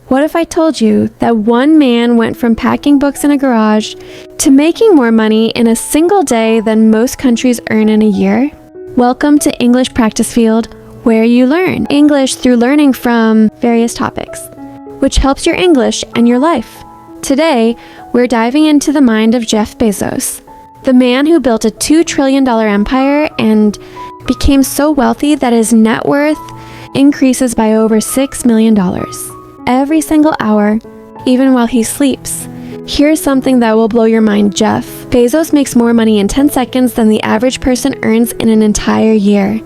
What if I told you that one man went from packing books in a garage to making more money in a single day than most countries earn in a year? Welcome to English Practice Field, where you learn English through learning from various topics, which helps your English and your life. Today, we're diving into the mind of Jeff Bezos, the man who built a $2 trillion empire and became so wealthy that his net worth increases by over $6 million. Every single hour, even while he sleeps. Here's something that will blow your mind, Jeff. Bezos makes more money in 10 seconds than the average person earns in an entire year.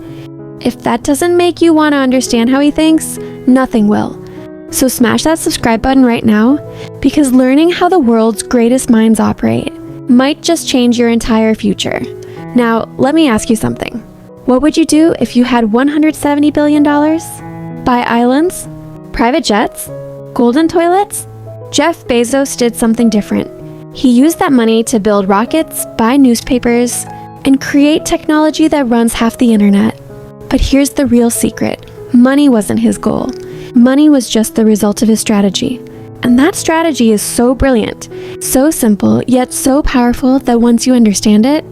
If that doesn't make you want to understand how he thinks, nothing will. So smash that subscribe button right now, because learning how the world's greatest minds operate might just change your entire future. Now, let me ask you something. What would you do if you had $170 billion? Buy islands? Private jets? Golden toilets? Jeff Bezos did something different. He used that money to build rockets, buy newspapers, and create technology that runs half the internet. But here's the real secret. Money wasn't his goal. Money was just the result of his strategy. And that strategy is so brilliant, so simple, yet so powerful that once you understand it,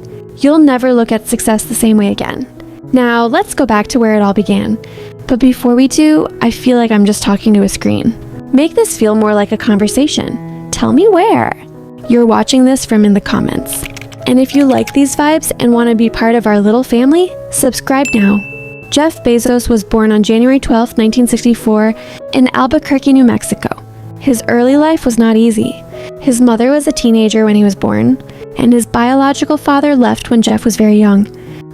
you'll never look at success the same way again. Now, let's go back to where it all began. But before we do, I feel like I'm just talking to a screen. Make this feel more like a conversation. Tell me where you're watching this from in the comments. And if you like these vibes and want to be part of our little family, subscribe now. Jeff Bezos was born on January 12, 1964 in Albuquerque, New Mexico. His early life was not easy. His mother was a teenager when he was born, and his biological father left when Jeff was very young.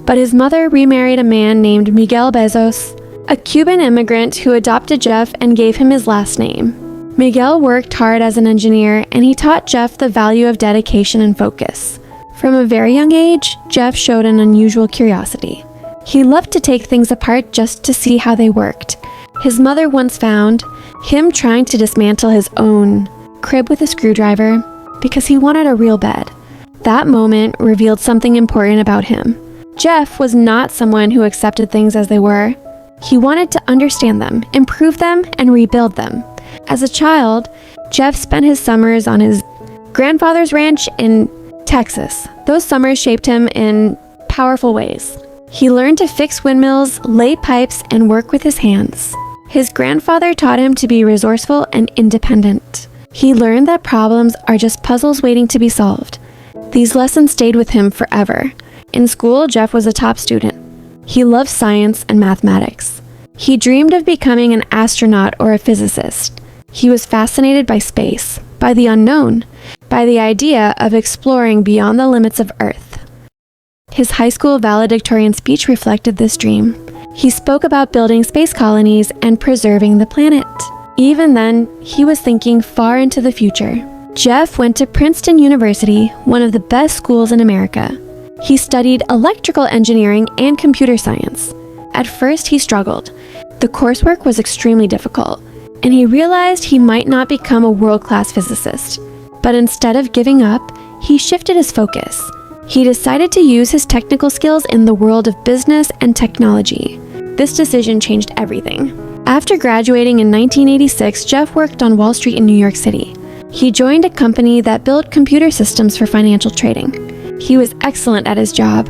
But his mother remarried a man named Miguel Bezos, a Cuban immigrant who adopted Jeff and gave him his last name. Miguel worked hard as an engineer, and he taught Jeff the value of dedication and focus. From a very young age, Jeff showed an unusual curiosity. He loved to take things apart just to see how they worked. His mother once found him trying to dismantle his own crib with a screwdriver because he wanted a real bed. That moment revealed something important about him. Jeff was not someone who accepted things as they were. He wanted to understand them, improve them, and rebuild them. As a child, Jeff spent his summers on his grandfather's ranch in Texas. Those summers shaped him in powerful ways. He learned to fix windmills, lay pipes, and work with his hands. His grandfather taught him to be resourceful and independent. He learned that problems are just puzzles waiting to be solved. These lessons stayed with him forever. In school, Jeff was a top student. He loved science and mathematics. He dreamed of becoming an astronaut or a physicist. He was fascinated by space, by the unknown, by the idea of exploring beyond the limits of Earth. His high school valedictorian speech reflected this dream. He spoke about building space colonies and preserving the planet. Even then, he was thinking far into the future. Jeff went to Princeton University, one of the best schools in America. He studied electrical engineering and computer science. At first, he struggled. The coursework was extremely difficult, and he realized he might not become a world-class physicist. But instead of giving up, he shifted his focus. He decided to use his technical skills in the world of business and technology. This decision changed everything. After graduating in 1986, Jeff worked on Wall Street in New York City. He joined a company that built computer systems for financial trading. He was excellent at his job.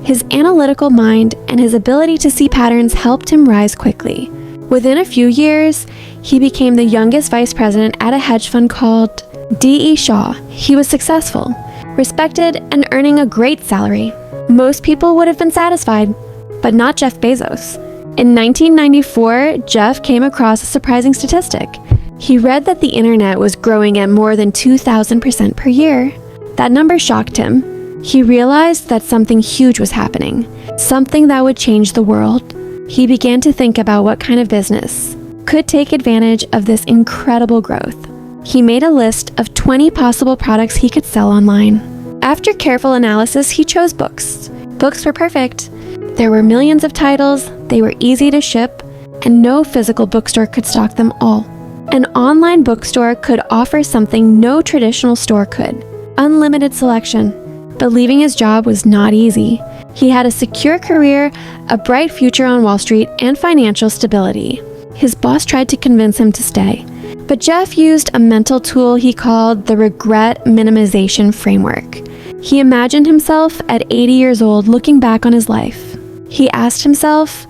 His analytical mind and his ability to see patterns helped him rise quickly. Within a few years, he became the youngest vice president at a hedge fund called D.E. Shaw. He was successful, respected, and earning a great salary. Most people would have been satisfied, but not Jeff Bezos. In 1994, Jeff came across a surprising statistic. He read that the internet was growing at more than 2,000% per year. That number shocked him. He realized that something huge was happening, something that would change the world. He began to think about what kind of business could take advantage of this incredible growth. He made a list of 20 possible products he could sell online. After careful analysis, he chose books. Books were perfect. There were millions of titles, they were easy to ship, and no physical bookstore could stock them all. An online bookstore could offer something no traditional store could: unlimited selection. But leaving his job was not easy. He had a secure career, a bright future on Wall Street, and financial stability. His boss tried to convince him to stay, But Jeff used a mental tool he called the regret minimization framework. He imagined himself at 80 years old looking back on his life. He asked himself,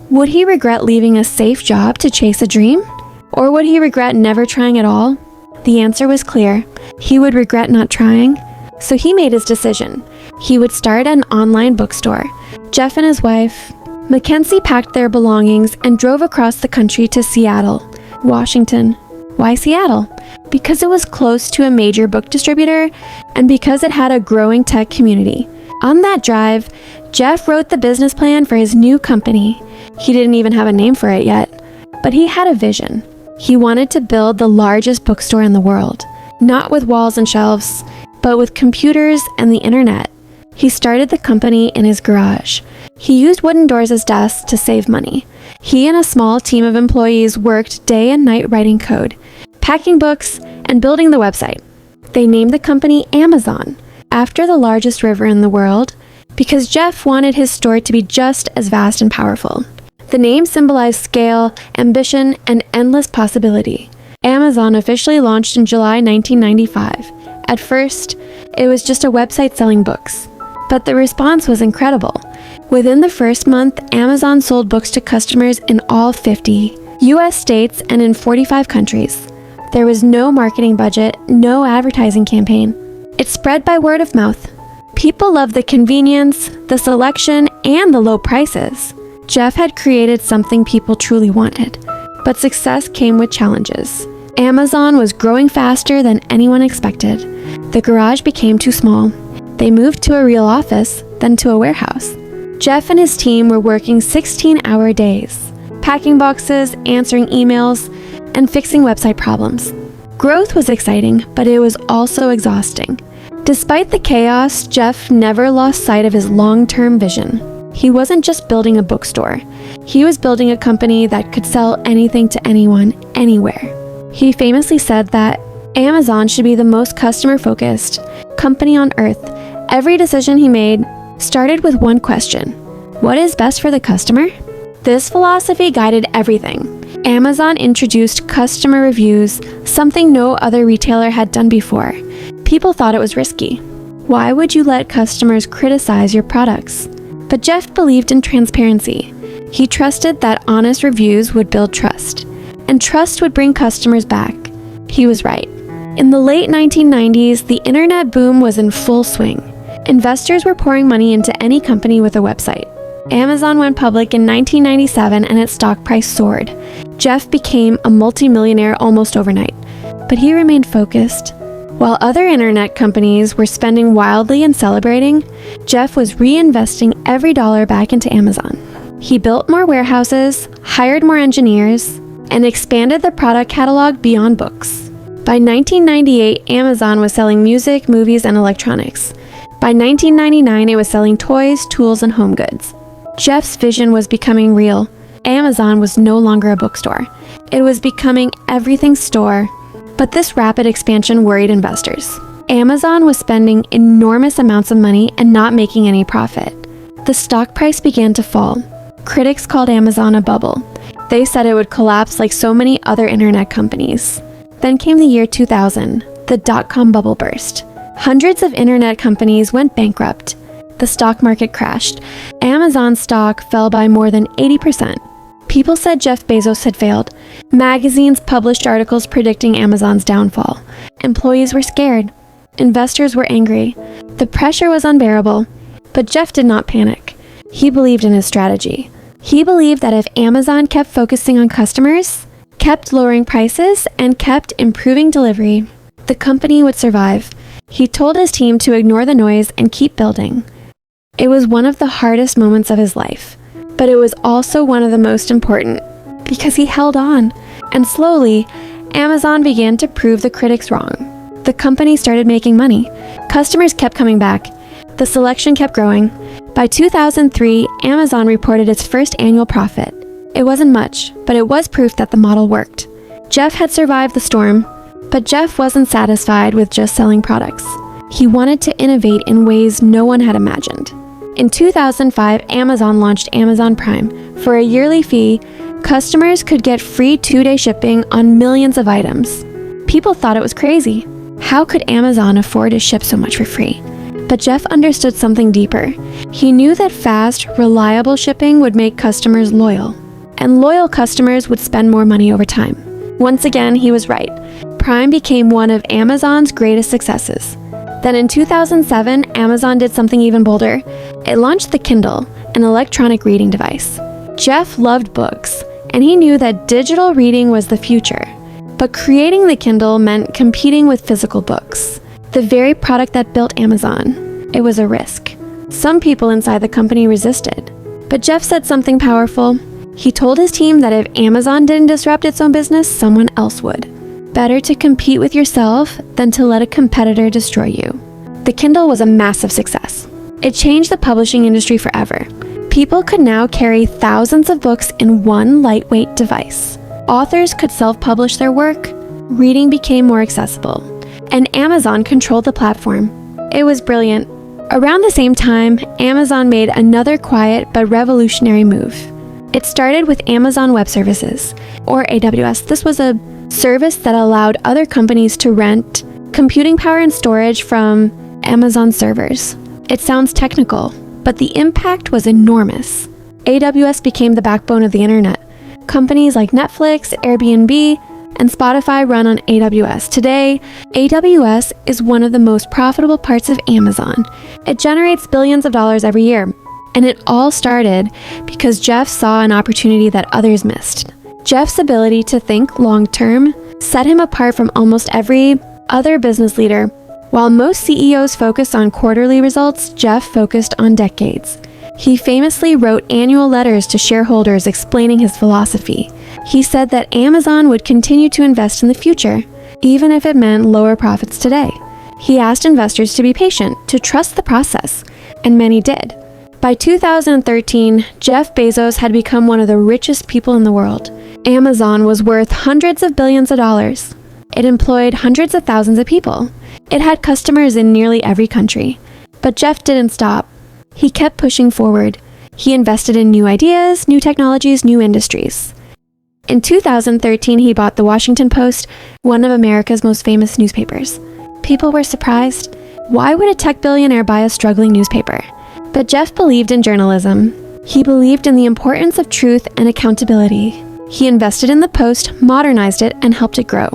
would he regret leaving a safe job to chase a dream? Or would he regret never trying at all? The answer was clear. He would regret not trying. So he made his decision. He would start an online bookstore. Jeff and his wife, Mackenzie, packed their belongings and drove across the country to Seattle, Washington. Why Seattle? Because it was close to a major book distributor and because it had a growing tech community. On that drive, Jeff wrote the business plan for his new company. He didn't even have a name for it yet, but he had a vision. He wanted to build the largest bookstore in the world, not with walls and shelves, but with computers and the internet. He started the company in his garage. He used wooden doors as desks to save money. He and a small team of employees worked day and night writing code, packing books, and building the website. They named the company Amazon, after the largest river in the world, because Jeff wanted his store to be just as vast and powerful. The name symbolized scale, ambition, and endless possibility. Amazon officially launched in July 1995. At first, it was just a website selling books. But the response was incredible. Within the first month, Amazon sold books to customers in all 50 U.S. states and in 45 countries. There was no marketing budget, no advertising campaign. It spread by word of mouth. People loved the convenience, the selection, and the low prices. Jeff had created something people truly wanted, but success came with challenges. Amazon was growing faster than anyone expected. The garage became too small. They moved to a real office, then to a warehouse. Jeff and his team were working 16-hour days, packing boxes, answering emails, and fixing website problems. Growth was exciting, but it was also exhausting. Despite the chaos, Jeff never lost sight of his long-term vision. He wasn't just building a bookstore. He was building a company that could sell anything to anyone, anywhere. He famously said that Amazon should be the most customer-focused company on earth. Every decision he made started with one question: what is best for the customer? This philosophy guided everything. Amazon introduced customer reviews, something no other retailer had done before. People thought it was risky. Why would you let customers criticize your products? But Jeff believed in transparency. He trusted that honest reviews would build trust, and trust would bring customers back. He was right. In the late 1990s, the internet boom was in full swing. Investors were pouring money into any company with a website. Amazon went public in 1997 and its stock price soared. Jeff became a multimillionaire almost overnight, but he remained focused. While other internet companies were spending wildly and celebrating, Jeff was reinvesting every dollar back into Amazon. He built more warehouses, hired more engineers, and expanded the product catalog beyond books. By 1998, Amazon was selling music, movies, and electronics. By 1999, it was selling toys, tools, and home goods. Jeff's vision was becoming real. Amazon was no longer a bookstore. It was becoming everything's store. But this rapid expansion worried investors. Amazon was spending enormous amounts of money and not making any profit. The stock price began to fall. Critics called Amazon a bubble. They said it would collapse like so many other internet companies. Then came the year 2000. The dot-com bubble burst. Hundreds of internet companies went bankrupt. The stock market crashed. Amazon stock fell by more than 80%. People said Jeff Bezos had failed. Magazines published articles predicting Amazon's downfall. Employees were scared. Investors were angry. The pressure was unbearable. But Jeff did not panic. He believed in his strategy. He believed that if Amazon kept focusing on customers, kept lowering prices, and kept improving delivery, the company would survive. He told his team to ignore the noise and keep building. It was one of the hardest moments of his life, but it was also one of the most important because he held on. And slowly, Amazon began to prove the critics wrong. The company started making money. Customers kept coming back. The selection kept growing. By 2003, Amazon reported its first annual profit. It wasn't much, but it was proof that the model worked. Jeff had survived the storm, but Jeff wasn't satisfied with just selling products. He wanted to innovate in ways no one had imagined. In 2005, Amazon launched Amazon Prime. For a yearly fee, Customers could get free 2-day shipping on millions of items. People thought it was crazy. How could Amazon afford to ship so much for free? But Jeff understood something deeper. He knew that fast, reliable shipping would make customers loyal, and loyal customers would spend more money over time. Once again, he was right. Prime became one of Amazon's greatest successes. Then in 2007, Amazon did something even bolder. It launched the Kindle, an electronic reading device. Jeff loved books, and he knew that digital reading was the future. But creating the Kindle meant competing with physical books, the very product that built Amazon. It was a risk. Some people inside the company resisted. But Jeff said something powerful. He told his team that if Amazon didn't disrupt its own business, someone else would. Better to compete with yourself than to let a competitor destroy you. The Kindle was a massive success. It changed the publishing industry forever. People could now carry thousands of books in one lightweight device. Authors could self-publish their work. Reading became more accessible. And Amazon controlled the platform. It was brilliant. Around the same time, Amazon made another quiet but revolutionary move. It started with Amazon Web Services, or AWS. This was a service that allowed other companies to rent computing power and storage from Amazon servers. It sounds technical, but the impact was enormous. AWS became the backbone of the internet. Companies like Netflix, Airbnb, and Spotify run on AWS. Today, AWS is one of the most profitable parts of Amazon. It generates billions of dollars every year. And it all started because Jeff saw an opportunity that others missed. Jeff's ability to think long-term set him apart from almost every other business leader. While most CEOs focus on quarterly results, Jeff focused on decades. He famously wrote annual letters to shareholders explaining his philosophy. He said that Amazon would continue to invest in the future, even if it meant lower profits today. He asked investors to be patient, to trust the process, and many did. By 2013, Jeff Bezos had become one of the richest people in the world. Amazon was worth hundreds of billions of dollars. It employed hundreds of thousands of people. It had customers in nearly every country. But Jeff didn't stop. He kept pushing forward. He invested in new ideas, new technologies, new industries. In 2013, he bought the Washington Post, one of America's most famous newspapers. People were surprised. Why would a tech billionaire buy a struggling newspaper? But Jeff believed in journalism. He believed in the importance of truth and accountability. He invested in the Post, modernized it, and helped it grow.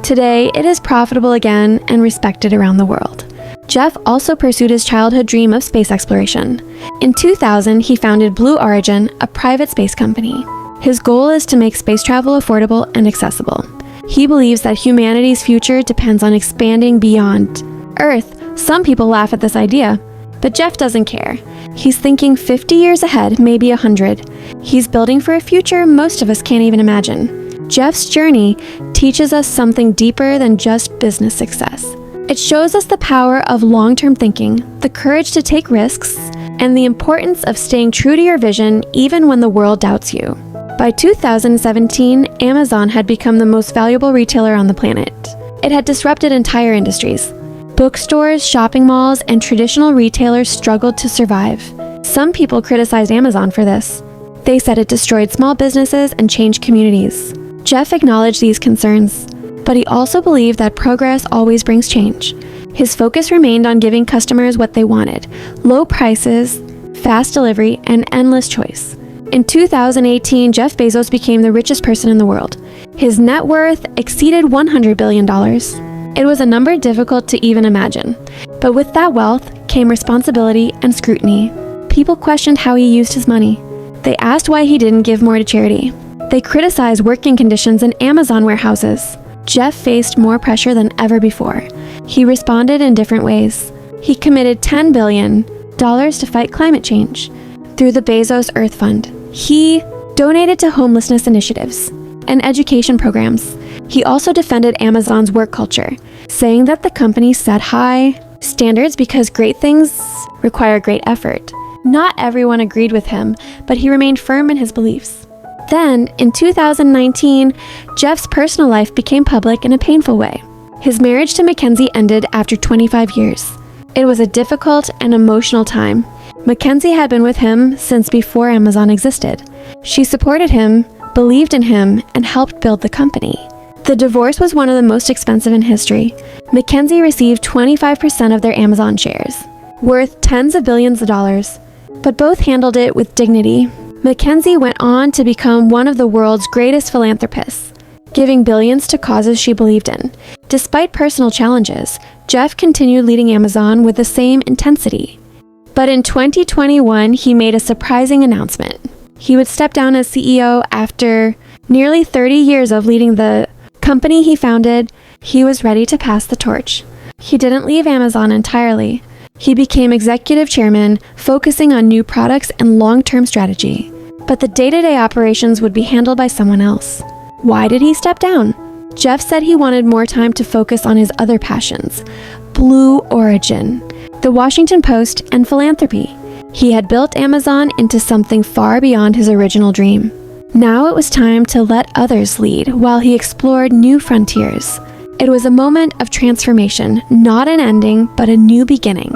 Today, it is profitable again and respected around the world. Jeff also pursued his childhood dream of space exploration. In 2000, he founded Blue Origin, a private space company. His goal is to make space travel affordable and accessible. He believes that humanity's future depends on expanding beyond Earth. Some people laugh at this idea, but Jeff doesn't care. He's thinking 50 years ahead, maybe 100. He's building for a future most of us can't even imagine. Jeff's journey teaches us something deeper than just business success. It shows us the power of long-term thinking, the courage to take risks, and the importance of staying true to your vision even when the world doubts you. By 2017, Amazon had become the most valuable retailer on the planet. It had disrupted entire industries. Bookstores, shopping malls, and traditional retailers struggled to survive. Some people criticized Amazon for this. They said it destroyed small businesses and changed communities. Jeff acknowledged these concerns, but he also believed that progress always brings change. His focus remained on giving customers what they wanted: low prices, fast delivery, and endless choice. In 2018, Jeff Bezos became the richest person in the world. His net worth exceeded $100 billion. It was a number difficult to even imagine. But with that wealth came responsibility and scrutiny. People questioned how he used his money. They asked why he didn't give more to charity. They criticized working conditions in Amazon warehouses. Jeff faced more pressure than ever before. He responded in different ways. He committed $10 billion to fight climate change through the Bezos Earth Fund. He donated to homelessness initiatives and education programs. He also defended Amazon's work culture, saying that the company set high standards because great things require great effort. Not everyone agreed with him, but he remained firm in his beliefs. Then, in 2019, Jeff's personal life became public in a painful way. His marriage to Mackenzie ended after 25 years. It was a difficult and emotional time. Mackenzie had been with him since before Amazon existed. She supported him, believed in him, and helped build the company. The divorce was one of the most expensive in history. Mackenzie received 25% of their Amazon shares, worth tens of billions of dollars, but both handled it with dignity. Mackenzie went on to become one of the world's greatest philanthropists, giving billions to causes she believed in. Despite personal challenges, Jeff continued leading Amazon with the same intensity. But in 2021, he made a surprising announcement. He would step down as CEO after nearly 30 years of leading the company he founded. He was ready to pass the torch. He didn't leave Amazon entirely. He became executive chairman, focusing on new products and long-term strategy. But the day-to-day operations would be handled by someone else. Why did he step down? Jeff said he wanted more time to focus on his other passions: Blue Origin, the Washington Post, and philanthropy. He had built Amazon into something far beyond his original dream. Now it was time to let others lead while he explored new frontiers. It was a moment of transformation, not an ending, but a new beginning.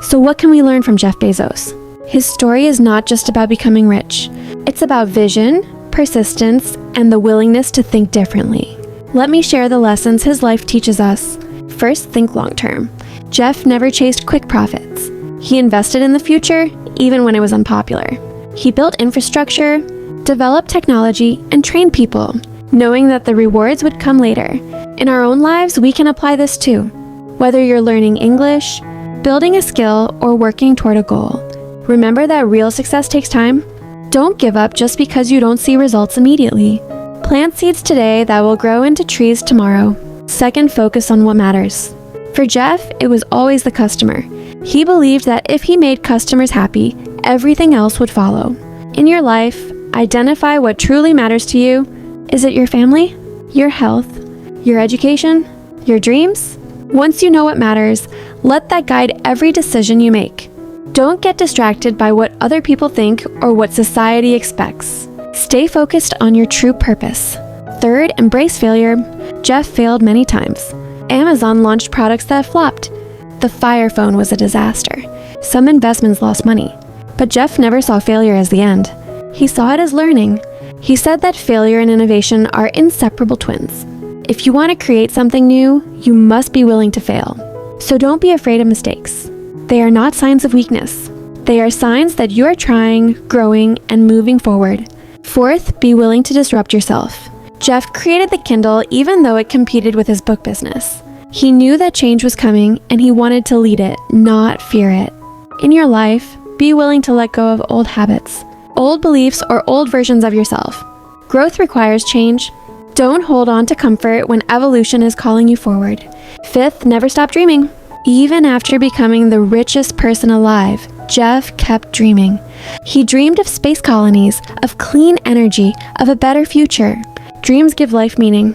So what can we learn from Jeff Bezos? His story is not just about becoming rich. It's about vision, persistence, and the willingness to think differently. Let me share the lessons his life teaches us. First, think long-term. Jeff never chased quick profits. He invested in the future, even when it was unpopular. He built infrastructure, developed technology, and trained people, knowing that the rewards would come later. In our own lives, we can apply this too. Whether you're learning English, building a skill, or working toward a goal, remember that real success takes time. Don't give up just because you don't see results immediately. Plant seeds today that will grow into trees tomorrow. Second, focus on what matters. For Jeff, it was always the customer. He believed that if he made customers happy, everything else would follow. In your life, identify what truly matters to you. Is it your family, your health, your education, your dreams? Once you know what matters, let that guide every decision you make. Don't get distracted by what other people think or what society expects. Stay focused on your true purpose. Third, embrace failure. Jeff failed many times. Amazon launched products that flopped. The Fire Phone was a disaster. Some investments lost money. But Jeff never saw failure as the end. He saw it as learning. He said that failure and innovation are inseparable twins. If you want to create something new, you must be willing to fail. So don't be afraid of mistakes. They are not signs of weakness. They are signs that you are trying, growing, and moving forward. Fourth, be willing to disrupt yourself. Jeff created the Kindle even though it competed with his book business. He knew that change was coming and he wanted to lead it, not fear it. In your life, be willing to let go of old habits, old beliefs, or old versions of yourself. Growth requires change. Don't hold on to comfort when evolution is calling you forward. Fifth, never stop dreaming. Even after becoming the richest person alive, Jeff kept dreaming. He dreamed of space colonies, of clean energy, of a better future. Dreams give life meaning.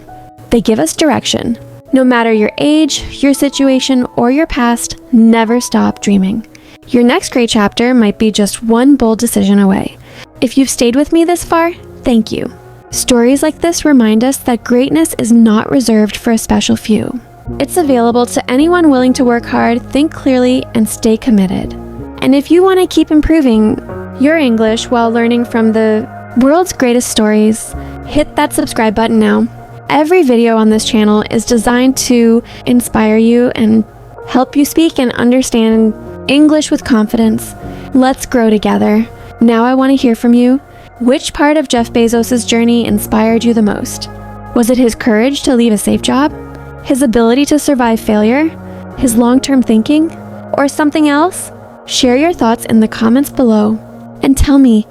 They give us direction. No matter your age, your situation, or your past, never stop dreaming. Your next great chapter might be just one bold decision away. If you've stayed with me this far, thank you. Stories like this remind us that greatness is not reserved for a special few. It's available to anyone willing to work hard, think clearly, and stay committed. And if you want to keep improving your English while learning from the world's greatest stories, hit that subscribe button now. Every video on this channel is designed to inspire you and help you speak and understand English with confidence. Let's grow together. Now I want to hear from you. Which part of Jeff Bezos' journey inspired you the most? Was it his courage to leave a safe job? His ability to survive failure? His long-term thinking? Or something else? Share your thoughts in the comments below. And tell me,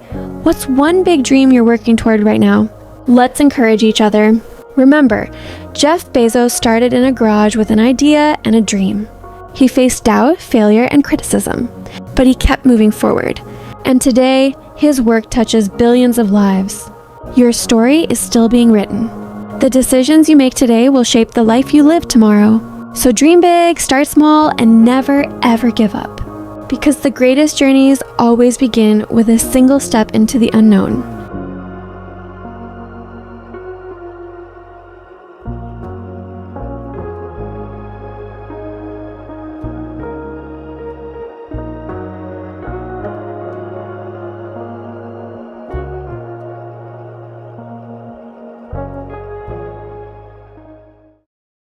what's one big dream you're working toward right now? Let's encourage each other. Remember, Jeff Bezos started in a garage with an idea and a dream. He faced doubt, failure, and criticism, but he kept moving forward. And today, his work touches billions of lives. Your story is still being written. The decisions you make today will shape the life you live tomorrow. So dream big, start small, and never ever give up. Because the greatest journeys always begin with a single step into the unknown.